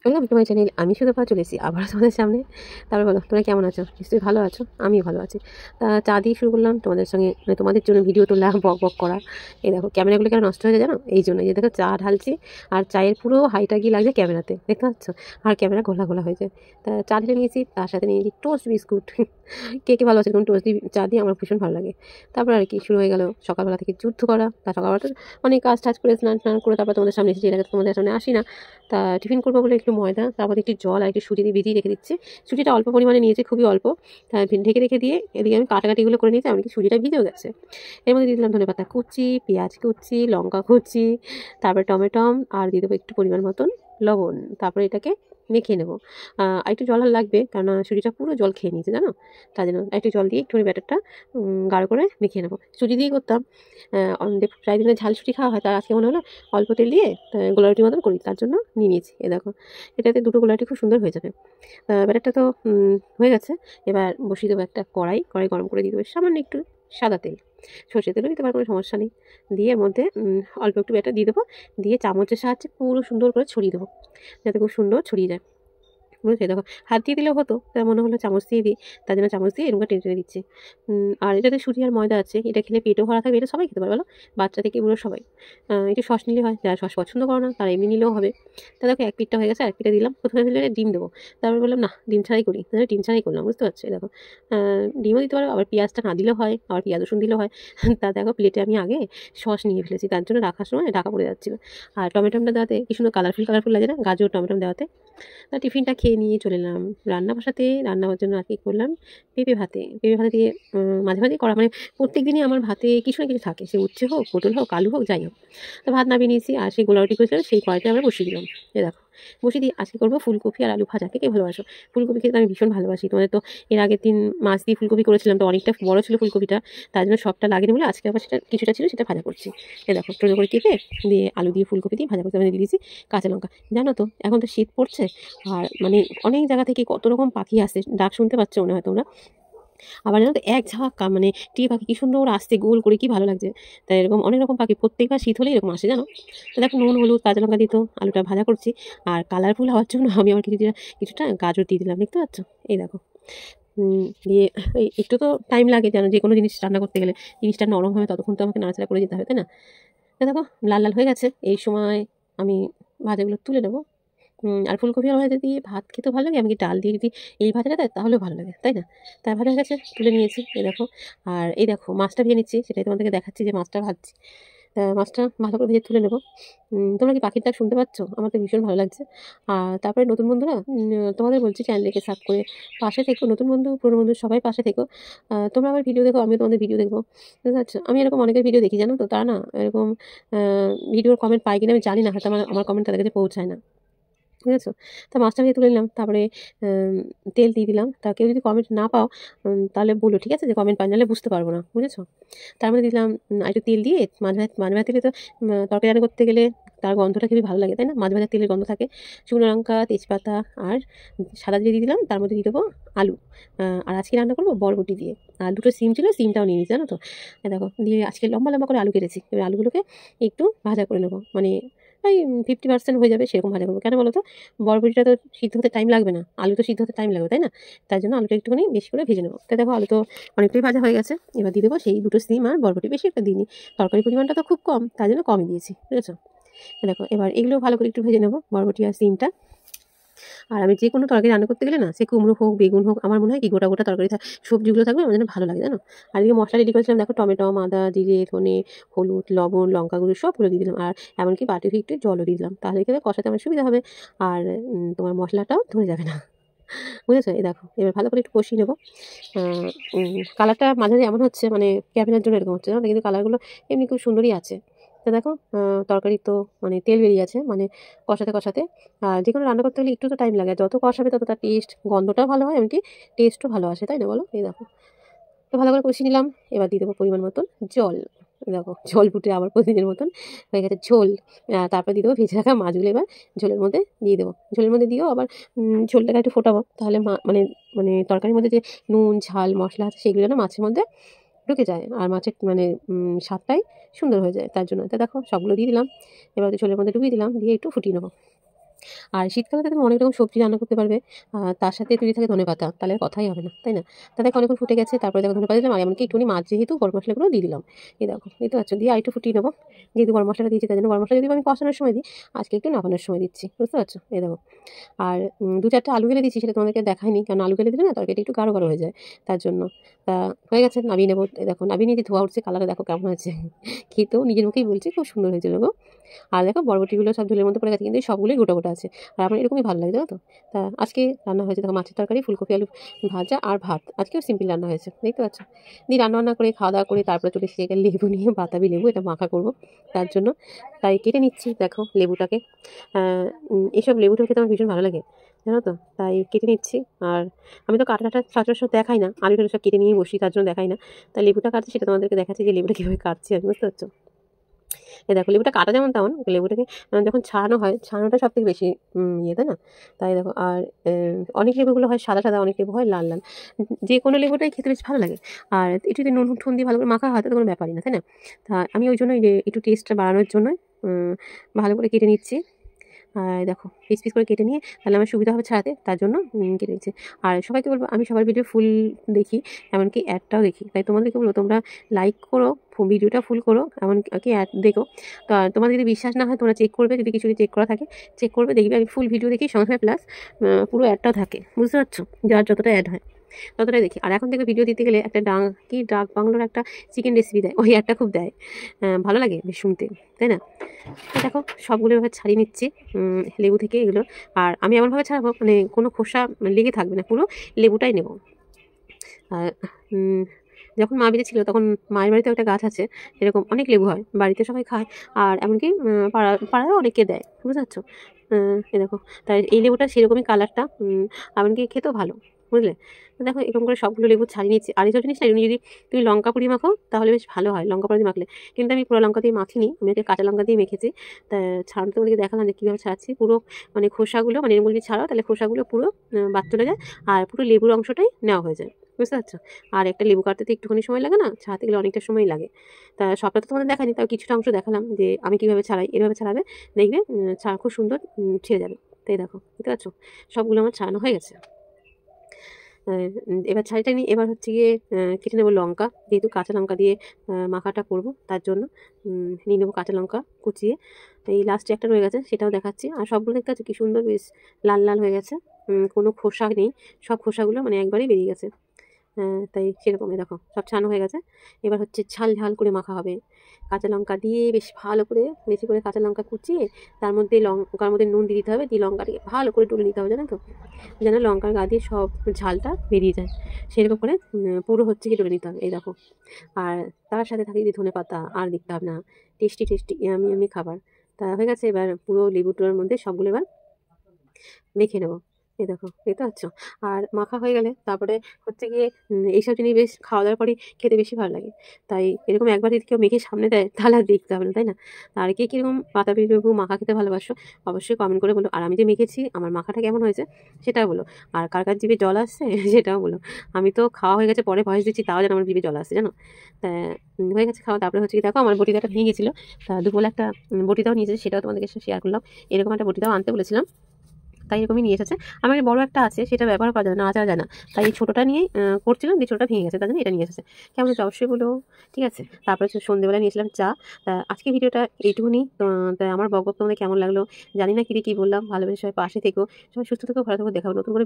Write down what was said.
Welcome to my channel. আমি সুতপা চলে এসেছি আবার তোমাদের সামনে। তারপর বলো, তোমরা কেমন আছো? নিশ্চয়ই ভালো আছো, আমিও ভালো আছি। তা চা দিয়ে শুরু করলাম তোমাদের সঙ্গে, মানে তোমাদের জন্য ভিডিও তোলা, বক বক করা। এই দেখো ক্যামেরাগুলো কেন নষ্ট হয়ে যায় জানো? এই জন্য যে দেখো চা ঢালছি আর চায়ের পুরো হাইটা গিয়ে লাগছে ক্যামেরাতে, দেখতে পাচ্ছ? আর ক্যামেরা ঘোলা ঘোলা হয়ে যায়। তা চা ঢেলে নিয়েছি, তার সাথে নিয়েছি টোস্ট বিস্কুট। কে কে ভালো আছে? কোন টোস্ট দিয়ে চা দিয়ে আমার ভীষণ ভালো লাগে। তারপর আর কি শুরু হয়ে গেল সকালবেলা থেকে যুদ্ধ করা। তা সকালবেলা তো অনেক কাজ টাজ করে স্নান টান করে তারপর তোমাদের সামনে এসেছি। এর আগে তোমাদের সামনে আসি না। তা টিফিন করবো বলে একটু ময়দা, তারপর একটু জল আর একটু সুজি দিয়ে ভিজিয়ে রেখে দিচ্ছি। সুজিটা অল্প পরিমাণে নিয়েছি, খুবই অল্প। ঢেকে রেখে দিয়ে এদিকে আমি কাটাকাটিগুলো করে নিয়েছি, এমনকি সুজিটা ভিজেও গেছে। এর মধ্যে দিয়ে দিলাম ধনেপাতা কুচি, পেঁয়াজ কুচি, লঙ্কা কুচি, তারপরে টমেটম, আর দিয়ে দেবো একটু পরিমাণ মতন লবণ। তারপরে এটাকে মেখে নেবো। আর একটু জল আর লাগবে, কেননা সুজিটা পুরো জল খেয়ে নিয়েছে জানো। তার জন্য একটু জল দিয়ে একটু ব্যাটারটা গাঢ় করে মেখে নেবো। সুজি দিয়ে করতাম, প্রায় দিনে ঝাল সুজি খাওয়া হয়, তার আজকে মনে হলো অল্প তেল দিয়ে গোলা রুটির মতন করি, তার জন্য নিয়ে নিয়েছি। এ দেখো, এটাতে দুটো গোলা রুটি খুব সুন্দর হয়ে যাবে। ব্যাটারটা তো হয়ে গেছে। এবার বসিয়ে দেবো একটা কড়াই গরম করে দিয়ে দেবো সামান্য একটু সাদা তেল। সর্ষের তেলও দিতে পারো, কোনো সমস্যা নেই। দিয়ে এর মধ্যে অল্প একটু ব্যাটার দিয়ে দেবো, দিয়ে চামচের সাহায্যে পুরো সুন্দর করে ছড়িয়ে দেবো, যাতে খুব সুন্দর ছড়িয়ে যায়। বুঝেছি, দেখো হাত দিয়ে দিলেও হতো, তাই মনে হলো চামচ দিয়ে দিই, তার জন্য চামচ দিয়ে এরকম টেনে টেনে দিচ্ছি। আর এটাতে সুজি আর ময়দা আছে, এটা খেলে পেটও ভরা থাকবে, এটা সবাই খেতে পারে বলো, বাচ্চা থেকে বুড়ো সবাই। একটু সস নিলে হয়, যারা সস পছন্দ করো না তারা এমনি নিলেও হবে। তা দেখো এক পিঠটা হয়ে গেছে, এক পিঠটা দিলাম। প্রথমে দিলে ডিম দেবো, তারপর বললাম না ডিম ছাড়াই করি, তাহলে ডিম ছাড়াই করলাম, বুঝতে পারছো? দেখো ডিমও দিতে পারো, আবার পেঁয়াজটা না দিলেও হয়, আবার পেঁয়াজ রসুন দিলেও হয়। তা দেখো প্লেটে আমি আগে সস নিয়ে ফেলেছি, তার জন্য রাখার সময় ঢাকা পড়ে যাচ্ছিলো। আর টমেটোটা দেওয়াতে কি সুন্দর কালারফুল কালারফুল লাগে না, গাজর টমেটো দেওয়াতে। তা টিফিনটা খেয়ে নিয়ে চলে এলাম রান্না বসাতে। রান্না হওয়ার জন্য আর কি করলাম, পেঁপে ভাতে দিয়ে মাঝে মাঝে করা, মানে প্রত্যেক দিনই আমার ভাতে কিছু না কিছু থাকে, সে উচ্ছে হোক, পটল হোক, আলু হোক, যাই হোক। তো ভাত নামিয়ে নিয়েছি, আর সেই গোলা রুটি করেছিলাম সেই কড়াইতে আমরা বসিয়ে দিলাম। এ দেখো বসিয়ে দিয়ে আজকে করবো ফুলকপি আর আলু ভাজা। কে ভালোবাসো? ফুলকপি খেতে আমি ভীষণ ভালোবাসি। তোমাদের তো এর আগের দিন মাছ দিয়ে ফুলকপি করেছিলাম, তো অনেকটা বড় ছিল ফুলকপিটা, তার জন্য সবটা লাগেনি বলে আজকে আবার সেটা কিছুটা ছিল, সেটা ভাজা করছি। এ দেখো ছোটো করে কেটে দিয়ে আলু দিয়ে ফুলকপি দিয়ে ভাজা করতে আমি দিয়ে দিয়েছি কাঁচা লঙ্কা। জানো তো এখন তো শীত পড়ছে, আর মানে অনেক জায়গা থেকে কত রকম পাখি আসে, ডাক শুনতে পাচ্ছ মনে হয় তোমরা। আবার জানো তো এক ঝাঁক মানে টিয়া পাখি কি সুন্দর আসছে গোল করে, কি ভালো লাগছে। তাই এরকম অনেক রকম পাখি প্রত্যেকবার শীত হলেই এরকম আসে জানো। তো দেখো নুন হলুদ কাঁচা লঙ্কা দিত, আলুটা ভাজা করছি। আর কালারফুল হওয়ার জন্য আমি আবার কিছুটা গাজর দিয়ে দিলাম, দেখতে পাচ্ছ? এই দেখো দিয়ে একটু তো টাইম লাগে, জানো যে কোনো জিনিস রান্না করতে গেলে জিনিসটা নরম হবে, ততক্ষণ তো আমাকে নাড়াচাড়া করে যেতে হবে, তাই না? তো দেখো লাল লাল হয়ে গেছে, এই সময় আমি ভাজাগুলো তুলে নেবো। আর ফুলকপি আর ভাজা দিয়ে ভাত খেতেও ভালো লাগে, এমনকি ডাল দিয়ে যদি এই ভাজাটা দেয় তাহলেও ভালো লাগে, তাই না? তাই ভাজা হয়ে গেছে, তুলে নিয়েছি। এই দেখো, আর এই দেখো মাছটা ভেজে নিচ্ছি, সেটাই তোমাদেরকে দেখাচ্ছি যে মাছটা ভাজছি। তা মাছটা ভালো করে ভেজে তুলে নেবো। তোমরা কি পাখির ডাক শুনতে পাচ্ছ? আমার তো ভীষণ ভালো লাগছে। আর তারপরে নতুন বন্ধুরা, তোমাদের বলছি চ্যানেলটাকে সাবস্ক্রাইব করে পাশে থেকো। নতুন বন্ধু পুরনো বন্ধু সবাই পাশে থেকো। তোমরা আমার ভিডিও দেখো, আমিও তোমাদের ভিডিও দেখবো, বুঝতে পারছো? আমি এরকম অনেকের ভিডিও দেখি জানো তো, তারা না এরকম ভিডিওর কমেন্ট পাই কিনা আমি জানি না, হয়তো আমার কমেন্ট তাদের কাছে পৌঁছায় না, বুঝেছো? তা মাছটা ভেজে তুলে নিলাম, তারপরে তেল দিয়ে দিলাম। তা কেউ যদি কমেন্ট না পাও তাহলে বলো, ঠিক আছে, যে কমেন্ট পাই, নাহলে বুঝতে পারবো না, বুঝেছো? তার মধ্যে দিলাম একটু তেল দিয়ে, মাছ ভাজা তেলে তো তরকারি রান্না করতে গেলে তার গন্ধটা খুবই ভালো লাগে, তাই না? মাছ ভাজার তেলের গন্ধ থাকে। শুকনো লঙ্কা, তেজপাতা আর সাদা জিরে দিয়ে দিলাম, তার মধ্যে দিয়ে দেবো আলু। আর আজকে রান্না করবো বরবটি দিয়ে। আর দুটো সিম ছিল, সিমটাও নিয়ে নিয়েছি জানো তো। দেখো দিয়ে আজকে লম্বা লম্বা করে আলু কেটেছি, এবার আলুগুলোকে একটু ভাজা করে নেবো, মানে ওই 50% হয়ে যাবে সেরকম ভাজা করবো। কেন বলো তো? বরবটিটা তো সিদ্ধ হতে টাইম লাগবে না, আলু তো সিদ্ধ হতে টাইম লাগবে, তাই না? তার জন্য আলুটা একটুখানি বেশি করে ভেজে নেবো। তো দেখো আলু তো অনেকটাই ভাজা হয়ে গেছে, এবার দিয়ে দেবো সেই দুটো সিম আর বরবটি, বেশি একটা দিইনি, তরকারির পরিমাণটা তো খুব কম, তার জন্য কমই দিয়েছি, বুঝেছো? দেখো এবার এগুলো ভালো করে একটু ভেজে নেবো, বরবটি আর সিমটা। আর আমি যে কোনো তরকারি রান্না করতে গেলে না, সে কুমড়ো হোক বেগুন হোক, আমার মনে হয় কি গোটা গোটা তরকারি সবজিগুলো থাকবে, আমার জন্য ভালো লাগে জানো। আর এদিকে মশলা রেডি করেছিলাম, দেখো টমেটো, আদা, জিরে, ধনে, হলুদ, লবণ, লঙ্কা গুঁড়ো সবগুলো দিয়ে দিলাম, আর এমনকি বাটি একটু জলও দিয়ে দিলাম, তাহলে কি হবে, কষাতে আমার সুবিধা হবে। আর তোমার মশলাটাও ধরে যাবে না, বুঝেছো? এই দেখো এবার ভালো করে একটু কষিয়ে নেবো। কালারটা মাঝে মাঝে এমন হচ্ছে, মানে ক্যাবিনের জন্য এরকম হচ্ছে না, কিন্তু কালারগুলো এমনি খুব সুন্দরই আছে। তো দেখো তরকারি তো মানে তেল বেরিয়ে আছে, মানে কষাতে কষাতে। আর যে কোনো রান্না করতে গেলে একটু তো টাইম লাগে, আর যত কষাবে তত তার টেস্ট গন্ধটাও ভালো হয়, এমনকি টেস্টও ভালো আসে, তাই না বলো? এই দেখো তো ভালো করে কষিয়ে নিলাম, এবার দিয়ে দেবো পরিমাণ মতন জল। দেখো জল ফুটে আবার প্রতিদিনের মতন হয়ে গেছে ঝোল। তারপরে দিয়ে দেবো ভেজে রাখা মাছগুলো, এবার ঝোলের মধ্যে দিয়ে দেবো, ঝোলের মধ্যে দিয়েও আবার ঝোলটাকে একটু ফোটাবো, তাহলে মানে মানে তরকারির মধ্যে যে নুন ঝাল মশলা আছে সেগুলো যেন মাছের মধ্যে ঢুকে যায়, আর মাছের মানে স্বাদটাই সুন্দর হয়ে যায়, তার জন্য। তো দেখো সবগুলো দিয়ে দিলাম, এবার ঝোলের মধ্যে ডুবিয়ে দিলাম, দিয়ে একটু ফুটিয়ে নেবো। আর শীতকালে তো তুমি অনেক রকম সবজি রান্না করতে পারবে। তার সাথে যদি থাকে ধনেপাতা, তাহলে আর কথাই হবে না, তাই না? তা দেখো অনেকক্ষণ ফুটে গেছে, তারপরে দেখো ধনেপাতা দিলাম আর এমনকি একটুখানি মাছ যেহেতু গরম মশলাগুলো দিয়ে দিলাম। এই দেখো, দেখতে পাচ্ছ? দিয়ে আরেকটু ফুটিয়ে নেবো। যেহেতু গরম মশলাটা দিয়েছি তার জন্য গরম মশলা যদি আমি কষানোর সময় দিই, আজকে একটু নামানোর সময় দিচ্ছি। বুঝতে পারছো? এই দেখো। আর ২-৪ টা আলু গেলে দিচ্ছি, সেটা তোমাদেরকে দেখাইনি। কারণ আলু গেলে দিলে না তরকারিটা একটু গাঢ় হয়ে যায়, তার জন্য। তা হয়ে গেছে, নামিয়ে নেবো। এই দেখো নামিয়ে নিয়েছি, ধোয়া উঠছে, কালারটা দেখো কেমন হয়েছে। খেতেও নিজের মুখেই বলছি খুব সুন্দর হয়েছিল গো। আর দেখো বরবটিগুলো সব ঝোলের মধ্যে পড়ে গেছে, কিন্তু সবগুলোই গোটা গোটা আছে। আর আমার এরকমই ভালো লাগে, জানো তো? তা আজকে রান্না হয়েছে দেখো মাছের তরকারি, ফুলকপি আলু ভাজা আর ভাত। আজকেও সিম্পল রান্না হয়েছে, দেখতে পাচ্ছ? দিয়ে রান্না করে খাওয়া দাওয়া করে তারপরে চলে এসেছি এখানে লেবু নিয়ে, বাতাবি লেবু, এটা মাখা করব তার জন্য। তাই কেটে নিচ্ছি দেখো লেবুটাকে। এইসব লেবুটা খেতে আমার ভীষণ ভালো লাগে, জানো তো? তাই কেটে নিচ্ছি। আর আমি তো কাটাটা সচরাচর দেখাই না, আলু টালু সব কেটে নিয়ে বসি, তার জন্য দেখাই না। তাই লেবুটা কাটছি, সেটা তোমাদেরকে দেখাচ্ছি যে লেবুটা কীভাবে কাটছি আমি, বুঝতে পারছো? এই দেখো লেবুটা কাটা যেমন তেমন, লেবুটাকে যখন ছাড়ানো হয়, ছাড়ানোটা সব থেকে বেশি ইয়ে, তাই না? তাই দেখো। আর অনেক লেবুগুলো হয় সাদা সাদা, অনেক লেবু হয় লাল লাল। যে কোনো লেবুটাই খেতে বেশ ভালো লাগে। আর একটু যদি নুন ঠুন দিয়ে ভালো করে মাখা হয় তো কোনো ব্যাপারই না, তাই না? তা আমি ওই জন্য একটু টেস্টটা বাড়ানোর জন্য ভালো করে কেটে নিচ্ছি। আর দেখো পিস পিস করে কেটে নিয়ে তাহলে আমার সুবিধা হবে ছাড়াতে, তার জন্য কেটে নিচ্ছি। আর সবাইকে বলবো, আমি সবার ভিডিও ফুল দেখি, এমনকি অ্যাডটাও দেখি। তাই তোমাদেরকে বলবো তোমরা লাইক করো, ভিডিওটা ফুল করো, এমনকি অ্যাড দেখো। তো তোমাদের যদি বিশ্বাস না হয় তোমরা চেক করবে, যদি কিছু চেক করা থাকে চেক করবে, দেখবে আমি ফুল ভিডিও দেখি, সঙ্গে প্লাস পুরো অ্যাডটাও থাকে। বুঝতে পারছো? যার যতটা অ্যাড হয় ততটাই দেখি। আর এখন থেকে ভিডিও দিতে গেলে একটা ডাক বাংলোর একটা চিকেন রেসিপি দেয়, ওই অ্যাডটা খুব দেয়। ভালো লাগে বেশ শুনতে, তাই না? তো দেখো সবগুলো এভাবে ছাড়িয়ে নিচ্ছি লেবু থেকে এগুলো। আর আমি এমনভাবে ছাড়াবো মানে কোনো খোসা লেগে থাকবে না, পুরো লেবুটাই নেব। আর যখন মা বেঁচে ছিল তখন মায়ের বাড়িতে একটা গাছ আছে, এরকম অনেক লেবু হয়, বাড়িতে সবাই খায়। আর এমনকি পাড়ায়ও অনেকে দেয়, বুঝতে পারছো? এই দেখো, তাই এই লেবুটা সেরকমই কালারটা, এমনকি খেতেও ভালো, বুঝলে? তো দেখো এরকম করে সবগুলো লেবু ছাড়িয়ে নিচ্ছি। আর এইসব জিনিস না যদি তুমি লঙ্কা পুড়ি মাখো তাহলে বেশ ভালো হয়, লঙ্কা পুড়ি মাখলে। কিন্তু আমি পুরো লঙ্কা দিয়ে মাখিনি, আমি একটা কাঁচা লঙ্কা দিয়ে মেখেছি। তা ছাড়াতে তোমাদেরকে দেখালাম যে কীভাবে ছাড়াচ্ছি। পুরো মানে খোসাগুলো, মানে এরকম যদি ছাড়াও তাহলে খোসাগুলো পুরো বাদ চলে যায়, আর পুরো লেবুর অংশটাই নেওয়া হয়ে যায়, বুঝতে পারছো? আর একটা লেবু কাটতে তো একটুখানি সময় লাগে না, ছাড়াতে গেলে অনেকটা সময় লাগে। তা সবটা তো তোমাদের দেখাইনি, তাও কিছুটা অংশ দেখালাম যে আমি কীভাবে ছাড়াই। এভাবে ছাড়াবে, দেখবে ছাড়া খুব সুন্দর ছেড়ে যাবে। তাই দেখো, বুঝতে পারছো? সবগুলো আমার ছাড়ানো হয়ে গেছে। এবার ছাইটা নিয়ে এবার হচ্ছে গিয়ে কেটে নেবো লঙ্কা, যেহেতু কাঁচা লঙ্কা দিয়ে মাখাটা করব, তার জন্য নিয়ে নেবো কাঁচা লঙ্কা কুচিয়ে। এই লাস্টে একটা রয়ে গেছে, সেটাও দেখাচ্ছি। আর সবগুলো দেখতে পাচ্ছি কি সুন্দর বেশ লাল লাল হয়ে গেছে, কোনো খোসা নেই, সব খোসাগুলো মানে একবারেই বেরিয়ে গেছে। তাই সেরকমই দেখো সব ছানো হয়ে গেছে। এবার হচ্ছে ঝাল ঝাল করে মাখা হবে, কাঁচা লঙ্কা দিয়ে বেশ ভালো করে, বেশি করে কাঁচা লঙ্কা কুচিয়ে তার মধ্যে লঙ্কার মধ্যে নুন দিয়ে দিতে হবে, দিয়ে লঙ্কাটাকে ভালো করে ডলে নিতে হবে, জানো তো? যেন লঙ্কার গা দিয়ে সব ঝালটা বেরিয়ে যায়, সেরকম করে পুরো হচ্ছে কি ডলে নিতে হবে। এই দেখো। আর তার সাথে থাকে যদি ধনেপাতা, আর দেখতে হবে না। টেস্টি টেস্টি ইয়ামি ইয়ামি খাবার। তা হয়ে গেছে, এবার পুরো লেবুটার মধ্যে সবগুলো এবার মেখে নেবো। এই দেখো, দেখতে পাচ্ছ? আর মাখা হয়ে গেলে তারপরে হচ্ছে গিয়ে এইসব জিনিস বেশ খাওয়া দাওয়ার পরেই খেতে বেশি ভালো লাগে। তাই এরকম একবার যদি কেউ মেখে সামনে দেয় তাহলে আর দেখতে হবে না, তাই না? আর কে কীরকম বাতাবি লেবু মাখা খেতে ভালোবাসো অবশ্যই কমেন্ট করে বলো। আর আমি যে মেখেছি আমার মাখাটা কেমন হয়েছে সেটাও বলো। আর কার কার জিভে জল আসছে সেটাও বলো। আমি তো খাওয়া হয়ে গেছে, পরে ভয়েস দিচ্ছি, তাও যেন আমার জিভে জল আসছে, জানো? তা হয়ে গেছে খাওয়া। তারপরে হচ্ছে কি দেখো আমার বটিটাটা ভেঙে গেছিলো, তা দুপুরে একটা বটিটাও নিয়েছে, সেটাও তোমাদেরকে শেয়ার করলাম। এরকম একটা বটিটাও আনতে বলেছিলাম, তাই এরকমই নিয়ে এসেছে। আমার বড় একটা আছে, সেটা ব্যবহার করা যায় না, আচার যায় না। তাই এই ছোটোটা নিয়েই করছিলাম, দিয়ে ছোটোটা ভেঙে গেছে, তার জন্য এটা নিয়ে এসেছে। কেমন হচ্ছে অবশ্যই বলো, ঠিক আছে? তারপরে সন্ধ্যেবেলা নিয়েছিলাম চা। তা আজকে ভিডিওটা এইটুকুনি। তাই আমার বকবক তোমাদের কেমন লাগলো জানি না, কী বললাম। ভালোবেসে সবাই পাশে থেকো, সবাই সুস্থ থেকো, ভালো থেকো। দেখাবো নতুন করে।